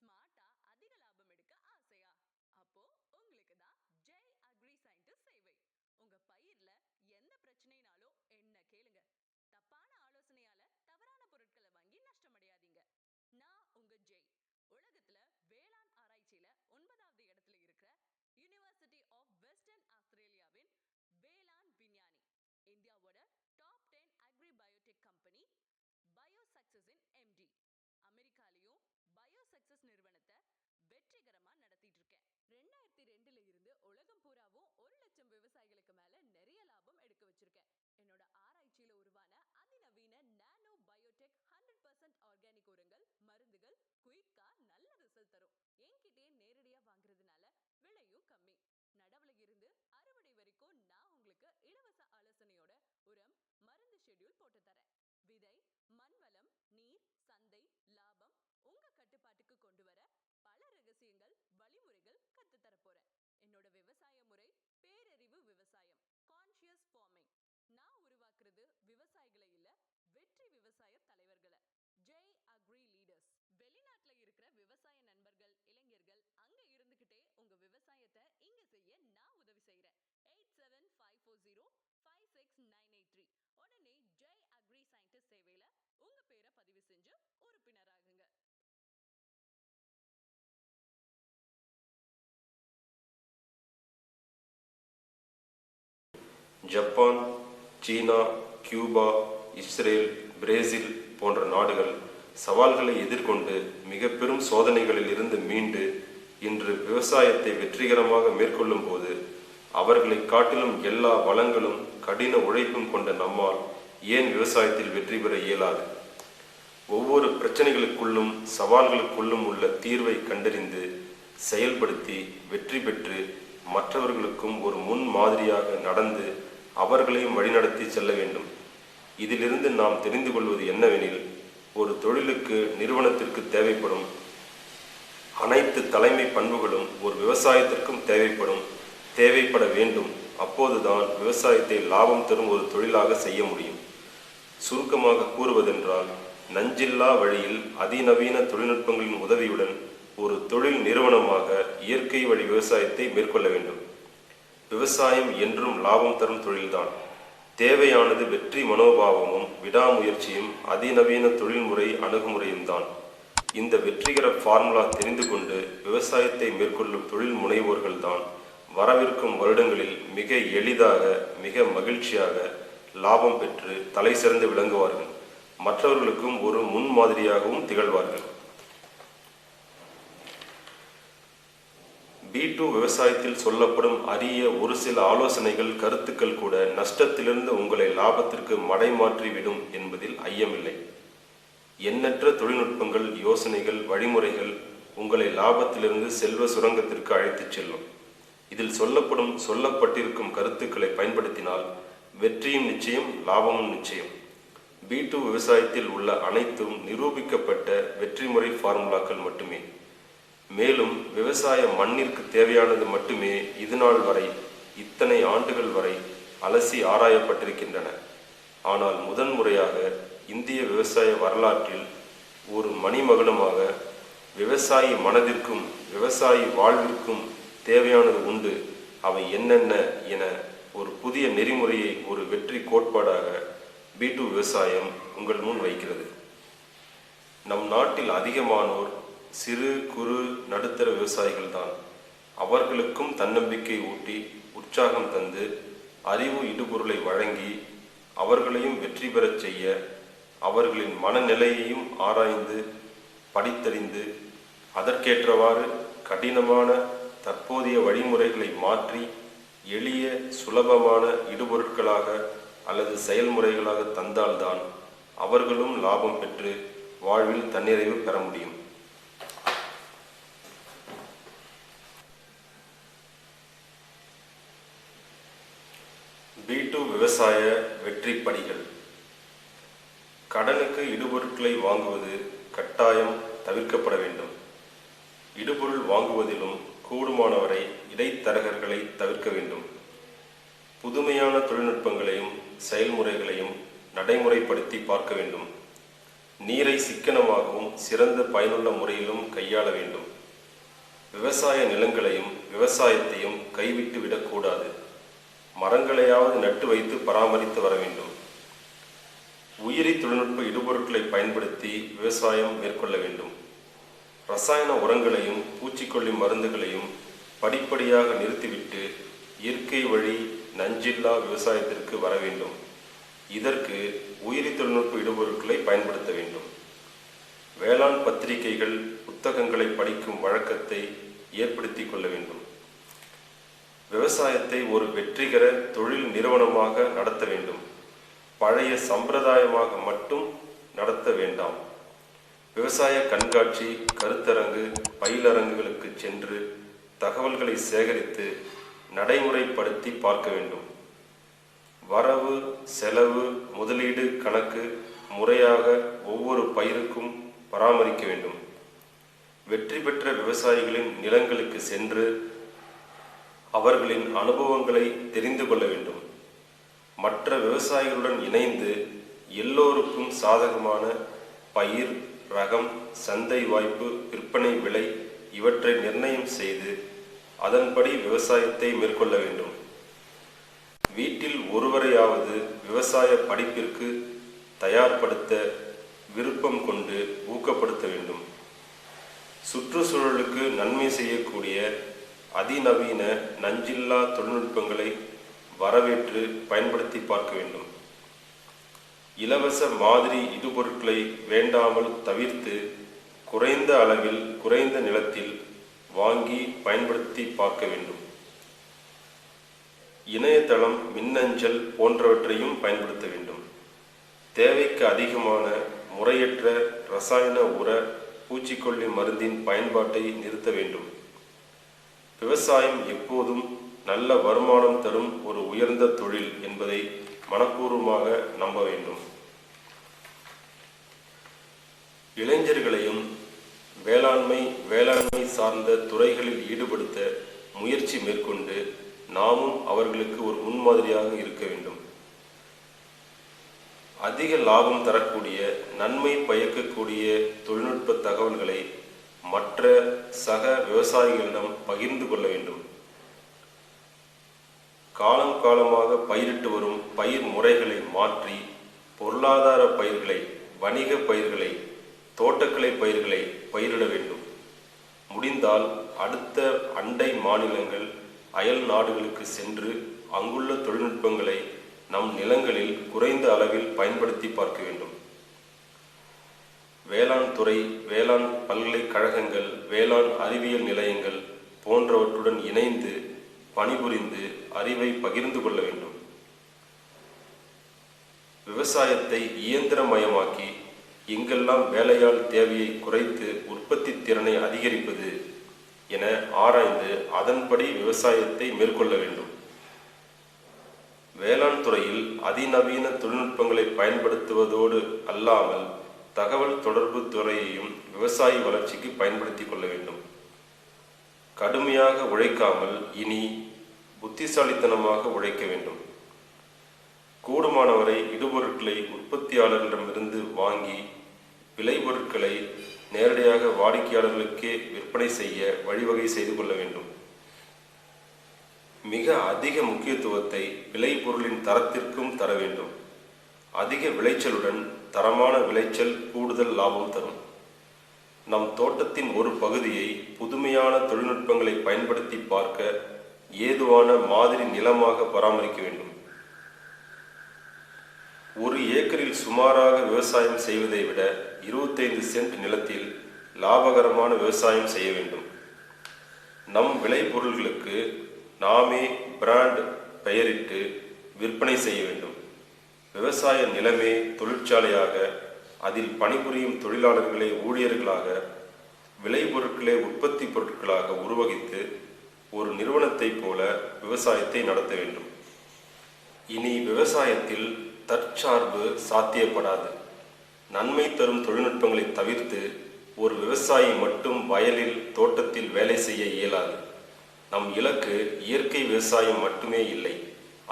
ஸ்மார்ட்டா அதிக லாபம் எடுக்க ஆசையா? அப்போ உங்களுக்கு தான் ஜெய் அக்ரி சயின்டிஸ்ட் சேவை. உங்க பயிர்ல எந்த பிரச்சனைனாலும் என்ன கேளுங்க. தப்பான ஆலோசனையால தவறான பொருட்களை வாங்கி நஷ்டமடையாதீங்க. நான் உங்க ஜெய். உலகத்துல வேளாண் ஆராய்ச்சியில 9வது இடத்துல இருக்கிற யுனிவர்சிட்டி ஆஃப் வெஸ்டர்ன் ஆஸ்திரேலியாவின் வேளாண் விஞ்ஞானி. இந்தியாவோட top 10 agri biotech company bio சக்சஸின் எம்டி. அமெரிக்காலையும் பயோ சக்சஸ் நிறுவனத்தை வெற்றிகரமா நடத்திட்டு இருக்கேன். 2002ல இருந்து உலகம் பூராவும் 1,00,000 விவசாயிகளுக்கு மேல நிறைய லாபம் எடுக்க வச்சிருக்கேன். என்னோட ஆராய்ச்சியில உருவான அதிநவீன நானோ பயோடெக் 100% ஆர்கானிக் உரங்கள், மருந்துகள் குயிக்கா நல்ல ரிசல்ட் தரும். என்கிட்டே நேரடியா வாங்குறதுனால விலையும் கம்மி. நடவுல இருந்து அறுவடை வரைக்கும் நான் உங்களுக்கு இலவச ஆலோசனையோட உரம், மருந்து ஷெட்யூல் போட்டு தரேன். விதை, மண்வளம், நீர், சந்தை, லாபம் உங்க கட்டுப்பாட்டுக்கு கொண்டு வர பல ரகசியங்கள், வழிமுறைகள் கத்து தர போறேன். என்னோட விவசாய முறை பேரறிவு விவசாயம், கான்ஷியஸ் ஃபார்மிங். நான் உருவாக்குறது விவசாயிகளை இல்ல, வெற்றி விவசாய தலைவர்களை. Jai agri leaders. வெளிநாட்டுல இருக்கிற விவசாய நண்பர்கள், இளைஞர்கள் அங்க இருந்துகிட்டே உங்க விவசாயத்தை இங்க செய்ய நான் உதவி செய்யறேன். 8754056983. உடனே ஜெய் அக்ரி சயின்டிஸ்ட் சேவையில உங்க பேரை பதிவு செஞ்சு உறுப்பினராகுங்க. ஜப்பான், சீனா, கியூபா, இஸ்ரேல், பிரேசில் போன்ற நாடுகள் சவால்களை எதிர்கொண்டு மிக பெரும் சோதனைகளில் இருந்து மீண்டு இன்று விவசாயத்தை வெற்றிகரமாக மேற்கொள்ளும் போது அவர்களை காட்டிலும் எல்லா வளங்களும் கடின உழைப்பும் கொண்ட நம்மால் ஏன் விவசாயத்தில் வெற்றி பெற இயலாது? ஒவ்வொரு பிரச்சனைகளுக்குள்ளும் சவால்களுக்குள்ளும் உள்ள தீர்வை கண்டறிந்து செயல்படுத்தி வெற்றி பெற்று மற்றவர்களுக்கும் ஒரு முன் மாதிரியாக நடந்து அவர்களையும் வழிநடத்தி செல்ல வேண்டும். இதிலிருந்து நாம் தெரிந்து கொள்வது என்னவெனில், ஒரு தொழிலுக்கு, நிறுவனத்திற்கு தேவைப்படும் அனைத்து தலைமை பண்புகளும் ஒரு விவசாயத்திற்கும் தேவைப்பட வேண்டும். அப்போதுதான் விவசாயத்தை லாபம் தரும் ஒரு தொழிலாக செய்ய முடியும். சுருக்கமாக கூறுவதென்றால், நஞ்சில்லா வழியில் அதிநவீன தொழில்நுட்பங்களின் உதவியுடன் ஒரு தொழில் நிறுவனமாக இயற்கை வழி விவசாயத்தை மேற்கொள்ள வேண்டும். விவசாயம் என்றும் லாபம் தரும் தொழில்தான். தேவையானது வெற்றி மனோபாவமும் விடாமுயற்சியும் அதிநவீன தொழில்முறை அணுகுமுறையும் தான். இந்த வெற்றிகர ஃபார்முலா தெரிந்து கொண்டு விவசாயத்தை மேற்கொள்ளும் தொழில் முனைவோர்கள் தான் வரவிருக்கும் வருடங்களில் மிக எளிதாக, மிக மகிழ்ச்சியாக லாபம் பெற்று தலை சிறந்து விளங்குவார்கள். மற்றவர்களுக்கும் ஒரு முன்மாதிரியாகவும் திகழ்வார்கள். B2 விவசாயத்தில் சொல்லப்படும் அரிய ஒரு சில ஆலோசனைகள், கருத்துக்கள் கூட நஷ்டத்திலிருந்து உங்களை லாபத்திற்கு மடைமாற்றி விடும் என்பதில் ஐயமில்லை. எண்ணற்ற தொழில்நுட்பங்கள், யோசனைகள், வழிமுறைகள் உங்களை லாபத்திலிருந்து செல்வ சுரங்கத்திற்கு அழைத்துச் செல்லும். இதில் சொல்லப்பட்டிருக்கும் கருத்துக்களை பயன்படுத்தினால் வெற்றியும் நிச்சயம், லாபமும் நிச்சயம். B2 விவசாயத்தில் உள்ள அனைத்தும் நிரூபிக்கப்பட்ட வெற்றிமுறை ஃபார்முலாக்கள் மட்டுமே. மேலும் விவசாய மண்ணிற்கு தேவையானது மட்டுமே இதுநாள் வரை, இத்தனை ஆண்டுகள் வரை அலசி ஆராயப்பட்டிருக்கின்றன. ஆனால் முதன்முறையாக இந்திய விவசாய வரலாற்றில் ஒரு மணிமகுடமாக விவசாயி மனதிற்கும் விவசாயி வாழ்விற்கும் தேவையானது உண்டு, அவை என்னென்ன என ஒரு புதிய நெறிமுறையை ஒரு வெற்றி கோட்பாடாக B2 விவசாயம் உங்கள் முன் வைக்கிறது. நம் நாட்டில் அதிகமானோர் சிறு குறு நடுத்தர விவசாயிகள் தான். அவர்களுக்கும் தன்னம்பிக்கை ஊட்டி, உற்சாகம் தந்து, அறிவு இடுபொருளை வழங்கி அவர்களையும் வெற்றி பெறச் செய்ய, அவர்களின் மனநிலையையும் ஆராய்ந்து படித்தறிந்து அதற்கேற்றவாறு கடினமான தற்போதைய வழிமுறைகளை மாற்றி எளிய சுலபமான இடுபொருட்களாக அல்லது செயல்முறைகளாக தந்தால்தான் அவர்களும் லாபம் பெற்று வாழ்வில் தன்னிறைவு பெற முடியும். B2 விவசாய வெற்றி படிகள். கடனுக்கு இடுபொருட்களை வாங்குவது கட்டாயம் தவிர்க்கப்பட வேண்டும். இடுபொருள் வாங்குவதிலும் கூடுமானவரை இடைத்தரகர்களை தவிர்க்க வேண்டும். புதுமையான தொழில்நுட்பங்களையும் செயல்முறைகளையும் நடைமுறைப்படுத்தி பார்க்க வேண்டும். நீரை சிக்கனமாகவும் சிறந்த பயனுள்ள முறையிலும் கையாள வேண்டும். விவசாய நிலங்களையும் விவசாயத்தையும் கைவிட்டு விடக்கூடாது. மரங்களையாவது நட்டு வைத்து பராமரித்து வர வேண்டும். உயிரி தொழில்நுட்ப இடுபொருட்களை பயன்படுத்தி விவசாயம் மேற்கொள்ள வேண்டும். ரசாயன உரங்களையும் பூச்சிக்கொல்லி மருந்துகளையும் படிப்படியாக நிறுத்திவிட்டு இயற்கை வழி நஞ்சில்லா விவசாயத்திற்கு வர வேண்டும். இதற்கு உயிரி தொழில்நுட்ப இடுபொருட்களை பயன்படுத்த வேண்டும். வேளாண் பத்திரிகைகள் புத்தகங்களை படிக்கும் வழக்கத்தை ஏற்படுத்தி கொள்ள வேண்டும். விவசாயத்தை ஒரு வெற்றிகர தொழில் நிறுவனமாக நடத்த வேண்டும். பழைய சம்பிரதாயமாக மட்டும் நடத்த வேண்டாம். விவசாய கண்காட்சி, கருத்தரங்கு, பயிலரங்குகளுக்கு சென்று தகவல்களை சேகரித்து நடைமுறைப்படுத்தி பார்க்க வேண்டும். வரவு செலவு முதலீடு கணக்கு முறையாக ஒவ்வொரு பயிருக்கும் பராமரிக்க வேண்டும். வெற்றி பெற்ற விவசாயிகளின் நிலங்களுக்கு சென்று அவர்களின் அனுபவங்களை தெரிந்து கொள்ள வேண்டும். மற்ற விவசாயிகளுடன் இணைந்து எல்லோருக்கும் சாதகமான பயிர் ரகம், சந்தை வாய்ப்பு, விற்பனை விலை இவற்றை நிர்ணயம் செய்து அதன்படி விவசாயத்தை மேற்கொள்ள வேண்டும். வீட்டில் ஒருவரையாவது விவசாய படிப்பிற்கு தயார்படுத்த விருப்பம் கொண்டு ஊக்கப்படுத்த வேண்டும். சுற்றுச்சூழலுக்கு நன்மை செய்யக்கூடிய அதிநவீன நஞ்சில்லா தொழில்நுட்பங்களை வரவேற்று பயன்படுத்தி பார்க்க வேண்டும். இலவச மாதிரி இடுபொருட்களை வேண்டாமல் தவிர்த்து குறைந்த அளவில் குறைந்த நிலத்தில் வாங்கி பயன்படுத்தி பார்க்க வேண்டும். இணையதளம், மின்னஞ்சல் போன்றவற்றையும் பயன்படுத்த வேண்டும். தேவைக்கு அதிகமான முறையற்ற ரசாயன உர பூச்சிக்கொல்லி மருந்தின் பயன்பாட்டை நிறுத்த வேண்டும். விவசாயம் எப்போதும் நல்ல வருமானம் தரும் ஒரு உயர்ந்த தொழில் என்பதை மனப்பூர்வமாக நம்ப வேண்டும். இளைஞர்களையும் வேளாண்மை சார்ந்த துறைகளில் ஈடுபடுத்த முயற்சி மேற்கொண்டு நாமும் அவர்களுக்கு ஒரு முன்மாதிரியாக இருக்க வேண்டும். அதிக லாபம் தரக்கூடிய, நன்மை பயக்கக்கூடிய தொழில்நுட்ப தகவல்களை மற்ற சக விவசாயிகளிடம் பகிர்ந்து கொள்ள வேண்டும். காலம் காலமாக பயிரிட்டு வரும் பயிர் முறைகளை மாற்றி பொருளாதார பயிர்களை, வணிக பயிர்களை, தோட்டக்கலை பயிர்களை பயிரிட வேண்டும். முடிந்தால் அடுத்த அண்டை மாநிலங்கள், அயல் நாடுகளுக்கு சென்று அங்குள்ள தொழில்நுட்பங்களை நம் நிலங்களில் குறைந்த அளவில் பயன்படுத்தி பார்க்க வேண்டும். வேளாண் துறை, வேளாண் பல்கலைக்கழகங்கள், வேளாண் அறிவியல் நிலையங்கள் போன்றவற்றுடன் இணைந்து பணிபுரிந்து அறிவை பகிர்ந்து கொள்ள வேண்டும். விவசாயத்தை இயந்திரமயமாக்கி எங்கெல்லாம் வேலையாள் தேவையை குறைத்து உற்பத்தி திறனை அதிகரிப்பது என ஆராய்ந்து அதன்படி விவசாயத்தை மேற்கொள்ள வேண்டும். வேளாண் துறையில் அதிநவீன தொழில்நுட்பங்களை பயன்படுத்துவதோடு அல்லாமல் தகவல் தொடர்பு துறையையும் விவசாய வளர்ச்சிக்கு பயன்படுத்தி கொள்ள வேண்டும். கடுமையாக உழைக்காமல் இனி புத்திசாலித்தனமாக உழைக்க வேண்டும். கூடுமானவரை இடுபொருட்களை உற்பத்தியாளர்களிடமிருந்து வாங்கி விளைபொருட்களை நேரடியாக வாடிக்கையாளர்களுக்கே விற்பனை செய்ய வழிவகை செய்து கொள்ள வேண்டும். மிக அதிக முக்கியத்துவத்தை விளைபொருளின் தரத்திற்கும் தர வேண்டும். அதிக விளைச்சலுடன் தரமான விளைச்சல் கூடுதல் லாபம் தரும். நம் தோட்டத்தின் ஒரு பகுதியை புதுமையான தொழில்நுட்பங்களை பயன்படுத்தி பார்க்க ஏதுவான மாதிரி நிலமாக பராமரிக்க வேண்டும். ஒரு ஏக்கரில் சுமாராக விவசாயம் செய்வதை விட 25 சென்ட் நிலத்தில் லாபகரமான விவசாயம் செய்ய வேண்டும். நம் விளைபொருள்களுக்கு நாமே பிராண்ட் பெயரிட்டு விற்பனை செய்ய வேண்டும். விவசாய நிலமே தொழிற்சாலையாக, அதில் பணிபுரியும் தொழிலாளர்களே ஊழியர்களாக, விளைபொருட்களே உற்பத்தி பொருட்களாக உருவகித்து ஒரு நிறுவனத்தைப் போல விவசாயத்தை நடத்த வேண்டும். இனி விவசாயத்தில் தற்சார்பு சாத்தியப்படாது. நன்மை தரும் தொழில்நுட்பங்களை தவிர்த்து ஒரு விவசாயி மட்டும் வயலில், தோட்டத்தில் வேலை செய்ய இயலாது. நம் இலக்கு இயற்கை விவசாயம் மட்டுமே இல்லை,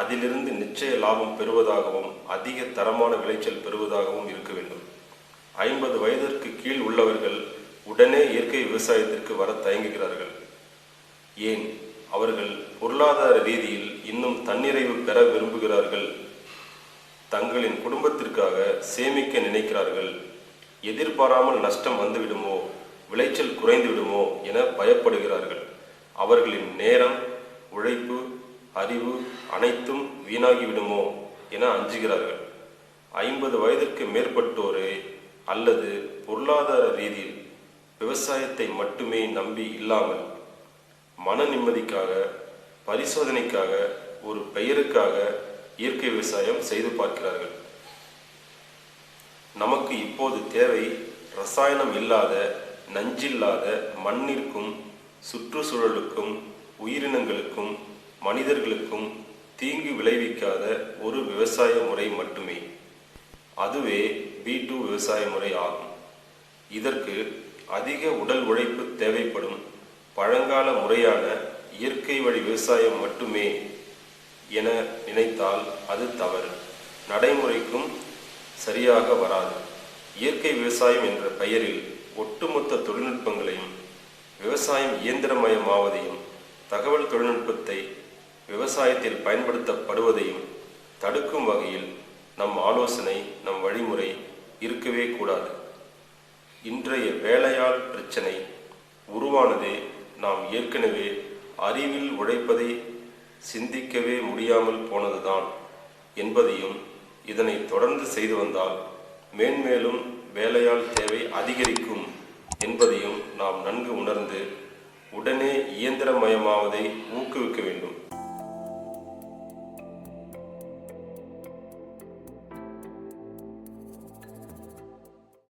அதிலிருந்து நிச்சய லாபம் பெறுவதாகவும் அதிக தரமான விளைச்சல் பெறுவதாகவும் இருக்க வேண்டும். 50 வயதிற்கு கீழ் உள்ளவர்கள் உடனே இயற்கை விவசாயத்திற்கு வர தயங்குகிறார்கள். ஏன்? அவர்கள் பொருளாதார ரீதியில் இன்னும் தன்னிறைவு பெற விரும்புகிறார்கள். தங்களின் குடும்பத்திற்காக சேமிக்க நினைக்கிறார்கள். எதிர்பாராமல் நஷ்டம் வந்துவிடுமோ, விளைச்சல் குறைந்து விடுமோ என பயப்படுகிறார்கள். அவர்களின் நேரம், உழைப்பு, அறிவு அனைத்தும் வீணாகிவிடுமோ என அஞ்சுகிறார்கள். 50 வயதிற்கு மேற்பட்டோரே அல்லது பொருளாதார ரீதியில் விவசாயத்தை மட்டுமே நம்பி இல்லாமல் மன நிம்மதிக்காக, பரிசோதனைக்காக, ஒரு பெயருக்காக இயற்கை விவசாயம் செய்து பார்க்கிறார்கள். நமக்கு இப்போது தேவை ரசாயனம் இல்லாத, நஞ்சில்லாத, மண்ணிற்கும் சுற்றுச்சூழலுக்கும் உயிரினங்களுக்கும் மனிதர்களுக்கும் தீங்கு விளைவிக்காத ஒரு விவசாய முறை மட்டுமே. அதுவே B2 விவசாய முறை ஆகும். இதற்கு அதிக உடல் உழைப்பு தேவைப்படும் பழங்கால முறையான இயற்கை வழி விவசாயம் மட்டுமே என நினைத்தால் அது தவறு. நடைமுறைக்கும் சரியாக வராது. இயற்கை விவசாயம் என்ற பெயரில் ஒட்டுமொத்த தொழில்நுட்பங்களையும், விவசாயம் இயந்திரமயமாவதையும், தகவல் தொழில்நுட்பத்தை விவசாயத்தில் பயன்படுத்தப்படுவதையும் தடுக்கும் வகையில் நம் ஆலோசனை, நம் வழிமுறை இருக்கவே கூடாது. இன்றைய வேலையாள் பிரச்சனை உருவானதே நாம் ஏற்கனவே அறிவில் உழைப்பதை சிந்திக்கவே முடியாமல் போனதுதான் என்பதையும், இதனை தொடர்ந்து செய்து வந்தால் மேன்மேலும் வேலையாள் தேவை அதிகரிக்கும் என்பதையும் நாம் நன்கு உணர்ந்து உடனே இயந்திரமயமாவதை ஊக்குவிக்க வேண்டும்.